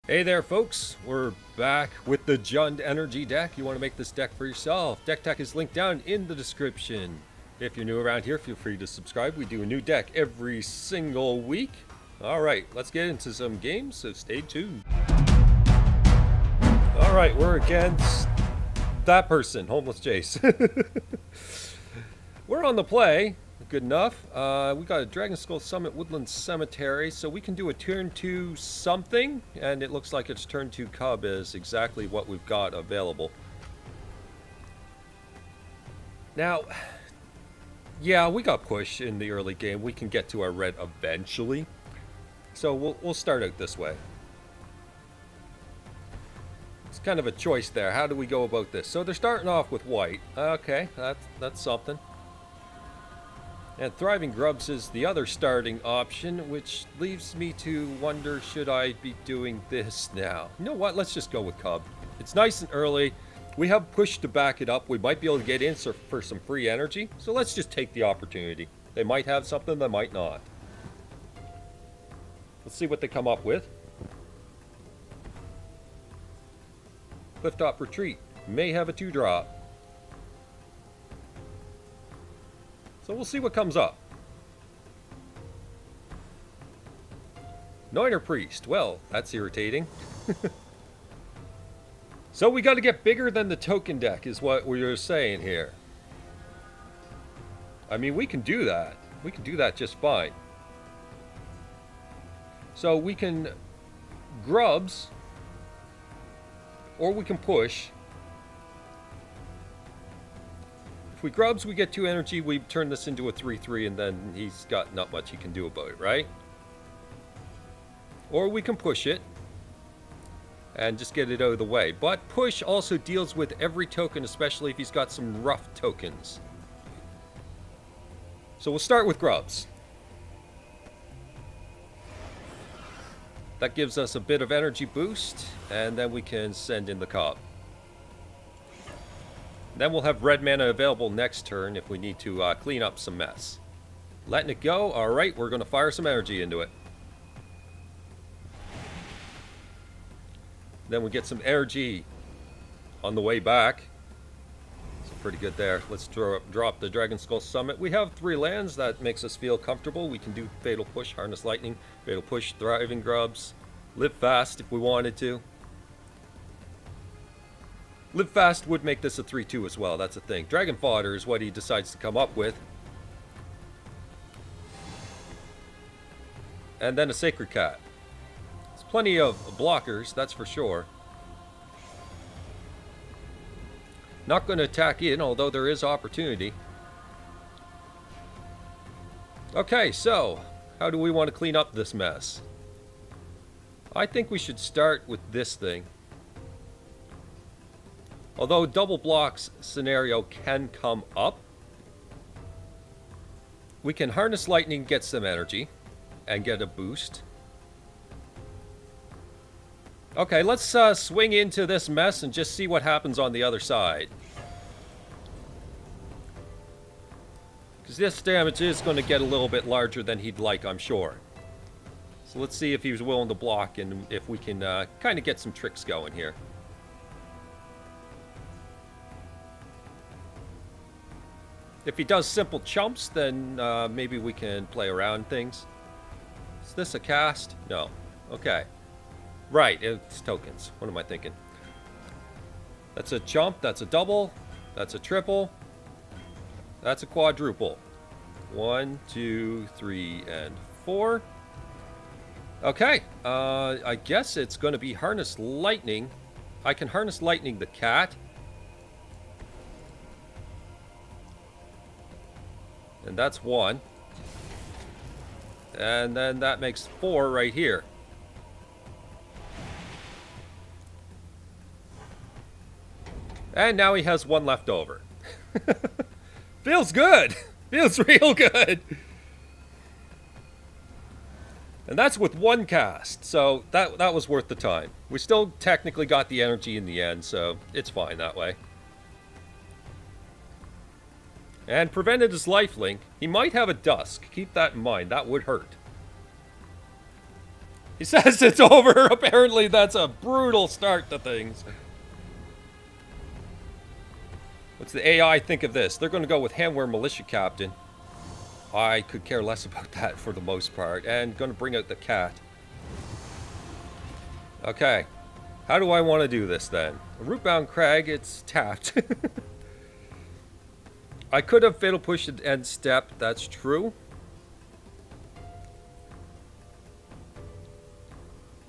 Hey there folks, we're back with the Jund Energy deck. You want to make this deck for yourself. Deck tech is linked down in the description. If you're new around here, feel free to subscribe. We do a new deck every single week. Alright, let's get into some games, so stay tuned. Alright, we're against that person, Homeless Jace. We're on the play. Good enough. We got a Dragon Skull Summit Woodland Cemetery, so we can do a turn 2 something, and it looks like its turn 2 cub is exactly what we've got available. Now, yeah, we got pushed in the early game. We can get to our red eventually, so we'll start out this way. It's kind of a choice there. How do we go about this? So they're starting off with white. Okay, that's something. And Thriving Grubs is the other starting option, which leaves me to wonder, should I be doing this now? You know what? Let's just go with Cub. It's nice and early. We have push to back it up. We might be able to get in for some free energy. So let's just take the opportunity. They might have something, they might not. Let's see what they come up with. Clifftop Retreat. May have a 2-drop. So we'll see what comes up. Noiner Priest. Well, that's irritating. So we got to get bigger than the token deck is what we were saying here. I mean, we can do that. We can do that just fine. So we can grubs, or we can push. If we grubs, we get 2 energy, we turn this into a 3-3, and then he's got not much he can do about it, right? Or we can push it and just get it out of the way. But push also deals with every token, especially if he's got some rough tokens. So we'll start with grubs. That gives us a bit of energy boost, and then we can send in the cub. Then we'll have red mana available next turn if we need to clean up some mess. Letting it go. Alright, we're going to fire some energy into it. Then we get some energy on the way back. So pretty good there. Let's drop the Dragon Skull Summit. We have 3 lands. That makes us feel comfortable. We can do Fatal Push, Harness Lightning, Fatal Push, Thriving Grubs. Live Fast if we wanted to. Live Fast would make this a 3-2 as well, that's a thing. Dragon Fodder is what he decides to come up with. And then a Sacred Cat. There's plenty of blockers, that's for sure. Not going to attack in, although there is opportunity. Okay, so, how do we want to clean up this mess? I think we should start with this thing. Although double blocks scenario can come up, we can Harness Lightning, get some energy, and get a boost. Okay, let's swing into this mess and just see what happens on the other side. Because this damage is going to get a little bit larger than he'd like, I'm sure. So let's see if he's willing to block and if we can kind of get some tricks going here. If he does simple chumps, then maybe we can play around things. Is this a cast? No. Okay. Right, it's tokens. What am I thinking? That's a chump, that's a double, that's a triple, that's a quadruple. 1, 2, 3, and 4. Okay, I guess it's going to be Harness Lightning. I can Harness Lightning the cat. And that's 1. And then that makes 4 right here. And now he has 1 left over. Feels good! Feels real good! And that's with 1 cast, so that was worth the time. We still technically got the energy in the end, so it's fine that way. And prevented his lifelink. He might have a Dusk. Keep that in mind. That would hurt. He says it's over. Apparently that's a brutal start to things. What's the AI think of this? They're going to go with Hamware Militia Captain. I could care less about that for the most part. And going to bring out the cat. Okay. How do I want to do this then? A Rootbound Crag, it's tapped. I could have Fatal Push at end step, that's true.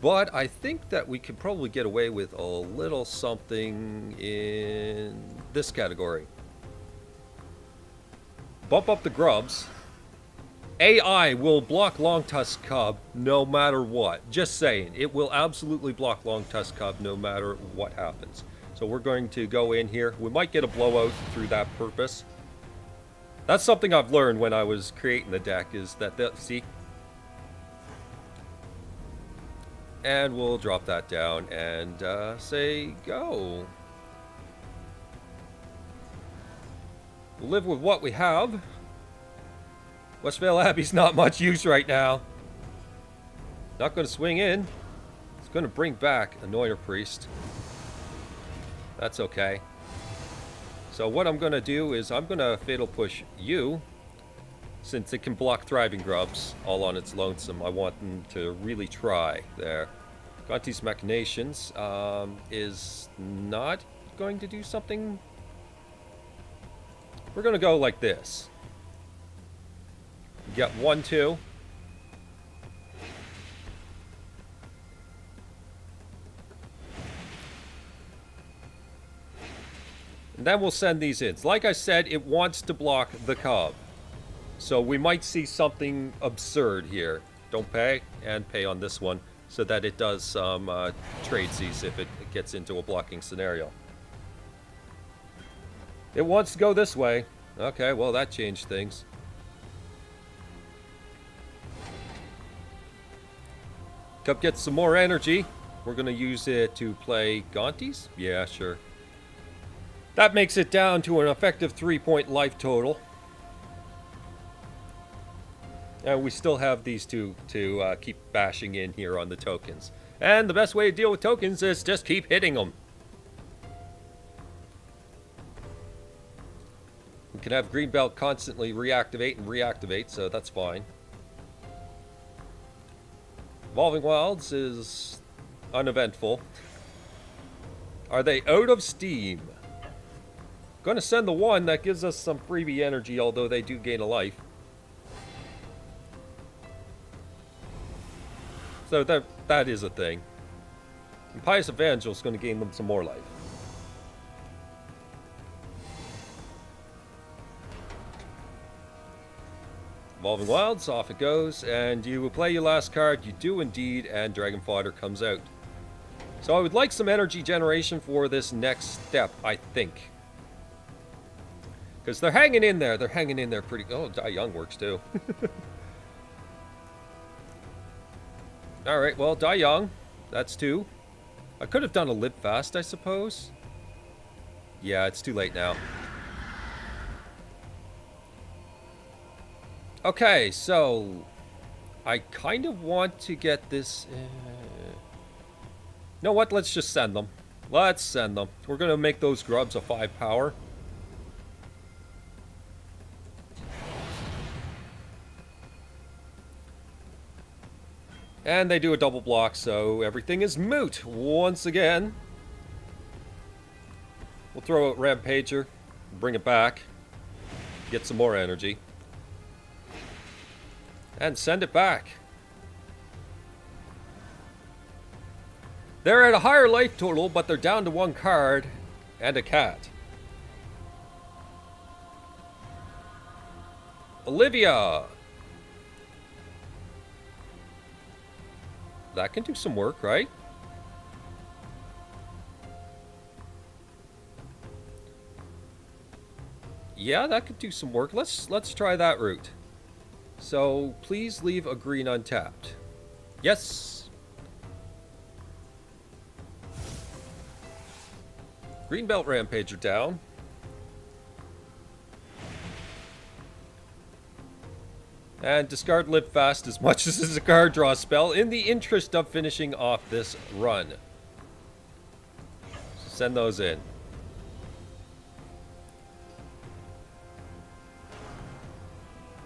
But I think that we could probably get away with a little something in this category. Bump up the grubs. AI will block Long Tusk Cub no matter what. Just saying. It will absolutely block Long Tusk Cub no matter what happens. So we're going to go in here. We might get a blowout through that purpose. That's something I've learned when I was creating the deck is that, see? And we'll drop that down and say go. We'll live with what we have. Westvale Abbey's not much use right now. Not going to swing in. It's going to bring back Anointer Priest. That's okay. So what I'm going to do is I'm going to Fatal Push you. Since it can block Thriving Grubs all on its lonesome, I want them to really try there. Gonti's Machinations is not going to do something. We're going to go like this. Get 1, 2. And then we'll send these in. Like I said, it wants to block the Cub. So we might see something absurd here. Don't pay, and pay on this one, so that it does some tradesies if it gets into a blocking scenario. It wants to go this way. Okay, well that changed things. Cup gets some more energy. We're going to use it to play Gontis? Yeah, sure. That makes it down to an effective 3-point life total. And we still have these two to keep bashing in here on the tokens. And the best way to deal with tokens is just keep hitting them. We can have Greenbelt constantly reactivate and reactivate, so that's fine. Evolving Wilds is uneventful. Are they out of steam? Gonna send the one that gives us some freebie energy, although they do gain a life. So that is a thing. And Pious Evangel is going to gain them some more life. Evolving Wilds, off it goes, and you will play your last card. You do indeed, and Dragon Fodder comes out. So I would like some energy generation for this next step, I think. Because they're hanging in there. They're hanging in there pretty... Oh, Die Young works too. Alright, well, Die Young. That's 2. I could have done a Live Fast, I suppose. Yeah, it's too late now. Okay, so... I kind of want to get this... You know what? Let's just send them. Let's send them. We're going to make those grubs a 5 power. And they do a double block, so everything is moot once again. We'll throw out Rampager, bring it back, get some more energy, and send it back. They're at a higher life total, but they're down to 1 card and a cat. Olivia! That can do some work, right? Yeah, that could do some work. Let's try that route. So, please leave a green untapped. Yes! Greenbelt Rampager down. And discard Live Fast as much as it's a card draw spell in the interest of finishing off this run. So send those in.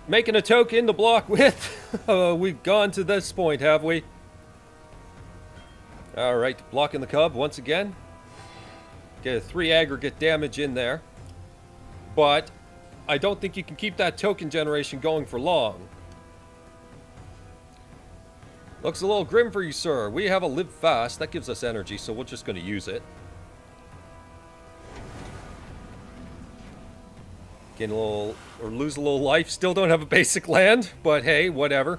Making a token to block with. We've gone to this point, have we? Alright, blocking the Cub once again. Get a 3 aggregate damage in there. But I don't think you can keep that token generation going for long. Looks a little grim for you, sir. We have a Live Fast. That gives us energy, so we're just going to use it. Gain a little, or lose a little life. Still don't have a basic land, but hey, whatever.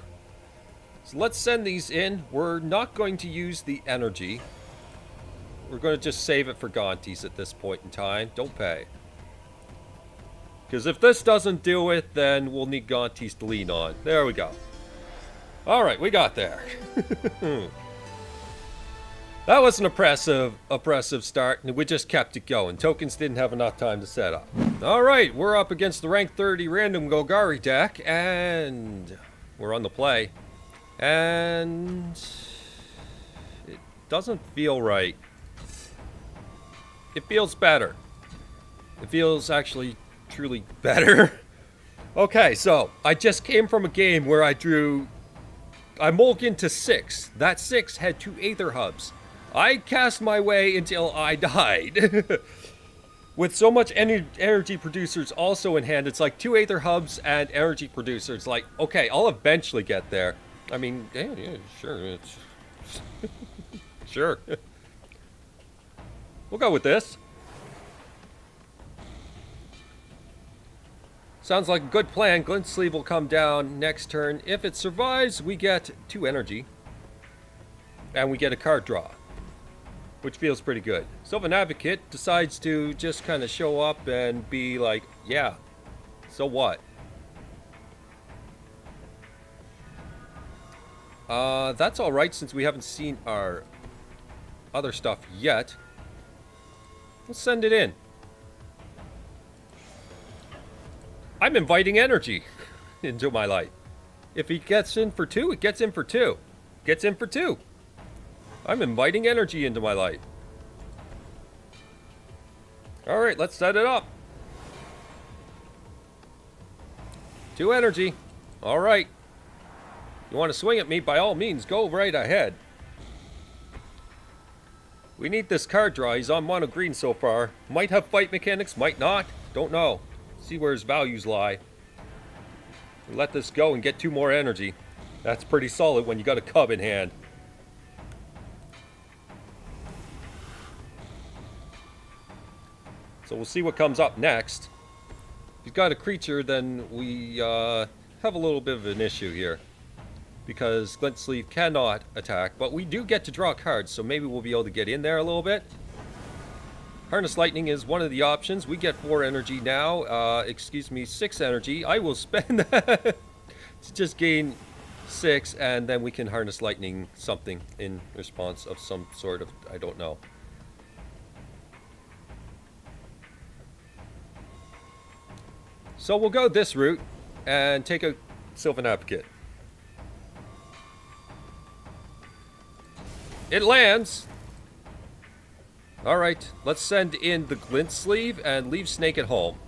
So let's send these in. We're not going to use the energy. We're going to just save it for Gaunties at this point in time. Don't pay. Because if this doesn't do it, then we'll need Gaunties to lean on. There we go. Alright, we got there. That was an oppressive start, and we just kept it going. Tokens didn't have enough time to set up. Alright, we're up against the rank 30 random Golgari deck, and we're on the play. And it doesn't feel right. It feels better. It feels actually truly better. Okay, so I just came from a game where I mulliganed to 6. That 6 had 2 Aether Hubs. I cast my way until I died. With so much energy producers also in hand, it's like 2 Aether Hubs and energy producers. Like, okay, I'll eventually get there. I mean, yeah, sure. Sure. We'll go with this. Sounds like a good plan. Glint Sleeve will come down next turn. If it survives, we get 2 energy. And we get a card draw. Which feels pretty good. Sylvan Advocate decides to just kind of show up and be like, yeah, so what? That's alright since we haven't seen our other stuff yet. Let's send it in. I'm inviting energy into my life. If he gets in for 2, it gets in for 2. Gets in for 2. I'm inviting energy into my life. Alright, let's set it up. 2 energy. Alright. You want to swing at me, by all means, go right ahead. We need this card draw. He's on mono green so far. Might have fight mechanics, might not. Don't know. See where his values lie. Let this go and get 2 more energy. That's pretty solid when you got a Cub in hand. So we'll see what comes up next. If he's got a creature, then we have a little bit of an issue here. Because Glint Sleeve cannot attack, but we do get to draw cards, so maybe we'll be able to get in there a little bit. Harness Lightning is one of the options. We get 4 energy now. Excuse me, 6 energy. I will spend that to just gain 6, and then we can Harness Lightning something in response of some sort of, I don't know. So we'll go this route and take a Sylvan Advocate. It lands. Alright, let's send in the Glint Sleeve and leave Snake at home.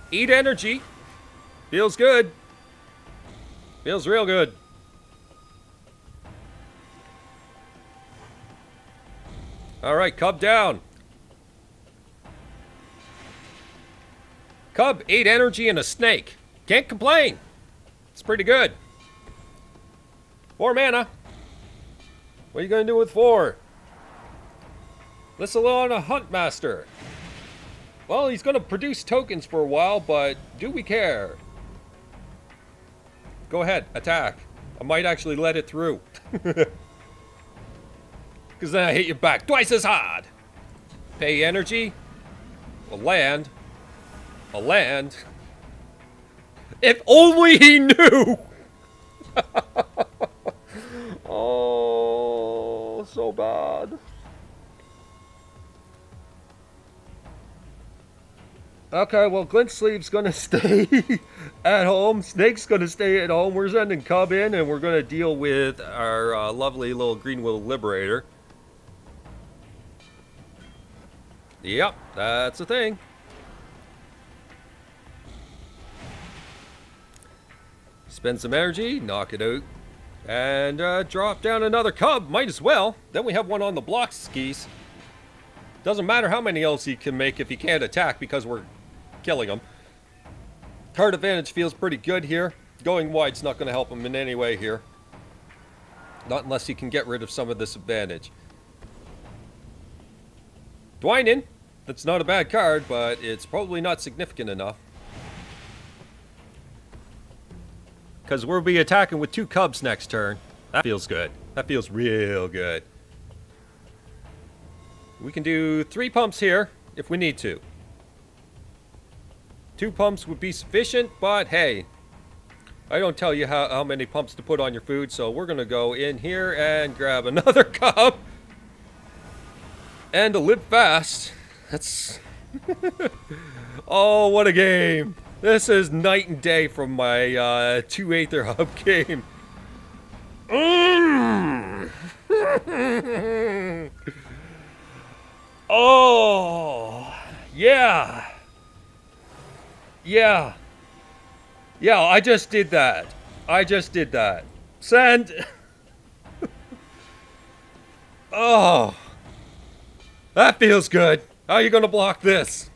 Eat energy. Feels good. Feels real good. Alright, Cub down. Cub, 8 energy and a snake. Can't complain. It's pretty good. 4 mana. What are you going to do with 4? Thelona Huntmaster. Well, he's going to produce tokens for a while, but do we care? Go ahead, attack. I might actually let it through. Because then I hit you back twice as hard. Pay energy. A land. A land. If only he knew! Oh, so bad. Okay, well, Glint Sleeve's gonna stay at home. Snake's gonna stay at home. We're sending Cub in, and we're gonna deal with our lovely little Green Will Liberator. Yep, that's a thing. Spend some energy, knock it out, and drop down another Cub. Might as well. Then we have one on the block skis. Doesn't matter how many else he can make if he can't attack because we're killing him. Card advantage feels pretty good here. Going wide's not going to help him in any way here. Not unless he can get rid of some of this advantage. Dwynen. That's not a bad card, but it's probably not significant enough. Because we'll be attacking with 2 Cubs next turn. That feels good. That feels real good. We can do 3 pumps here if we need to. 2 pumps would be sufficient, but hey, I don't tell you how many pumps to put on your food, so we're going to go in here and grab another Cub. And to live fast. That's... Oh, what a game. This is night and day from my 2 Aether Hub game. Oh, yeah. Yeah. Yeah, I just did that. I just did that. Send. Oh. That feels good. How are you going to block this?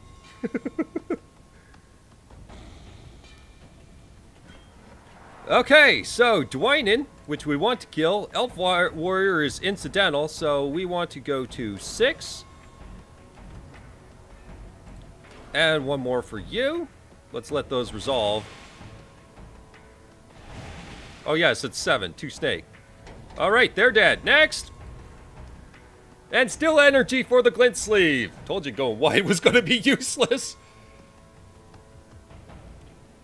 Okay, so Dwynen, which we want to kill. Elf Warrior is incidental, so we want to go to 6. And 1 more for you. Let's let those resolve. Oh yes, it's 7. 2 snake. Alright, they're dead. Next! And still energy for the Glint Sleeve. Told you going wide was going to be useless.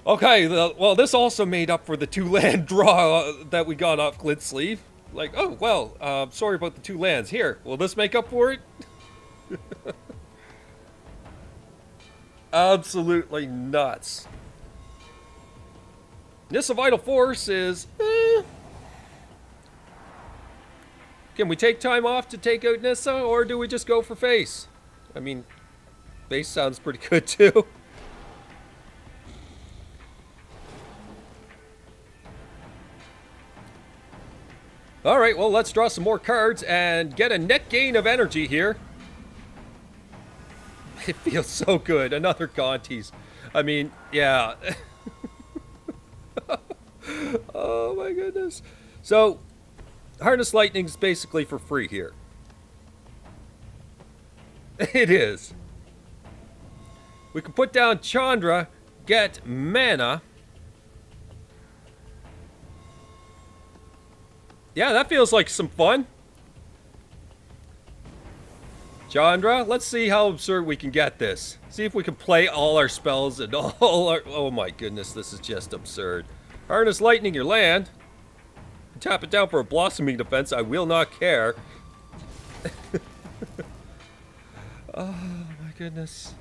Okay, well, this also made up for the 2 land draw that we got off Glint Sleeve. Like, oh, well, sorry about the 2 lands. Here, will this make up for it? Absolutely nuts. Nissa Vital Force is... Can we take time off to take out Nissa, or do we just go for face? I mean, face sounds pretty good too. Alright, well, let's draw some more cards and get a net gain of energy here. It feels so good. Another Gontes. I mean, yeah. Oh my goodness. So, Harness Lightning's basically for free here. It is. We can put down Chandra, get mana. Yeah, that feels like some fun. Chandra, let's see how absurd we can get this. See if we can play all our spells and all our... Oh my goodness, this is just absurd. Harness Lightning your land. Tap it down for a Blossoming Defense. I will not care. Oh my goodness.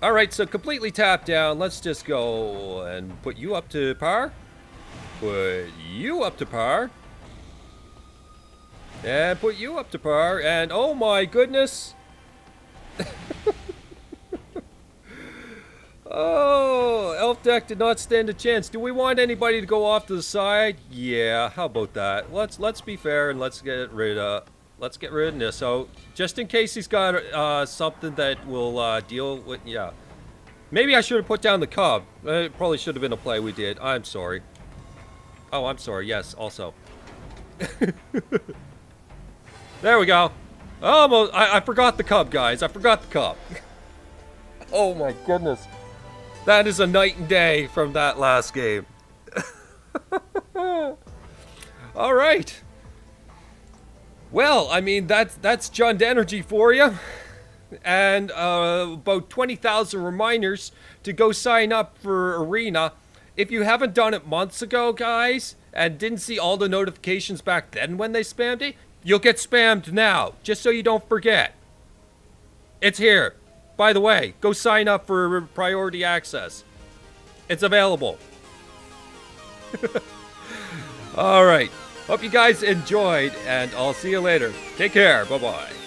Alright, so completely tapped down. Let's just go and put you up to par. Put you up to par. And put you up to par. And oh my goodness. Oh, Elf deck did not stand a chance. Do we want anybody to go off to the side? Yeah, how about that? Let's be fair and let's get rid of this. So just in case he's got something that will deal with, yeah. Maybe I should have put down the Cub. It probably should have been a play we did. I'm sorry. Oh, I'm sorry. Yes, also. There we go. Almost. I forgot the Cub, guys. I forgot the Cub. Oh my goodness. That is a night and day from that last game. All right. Well, I mean, that's Jund energy for you. And about 20,000 reminders to go sign up for Arena. If you haven't done it months ago, guys, and didn't see all the notifications back then when they spammed it, you'll get spammed now, just so you don't forget. It's here. by the way, go sign up for priority access. It's available. All right. Hope you guys enjoyed, and I'll see you later. Take care. Bye-bye.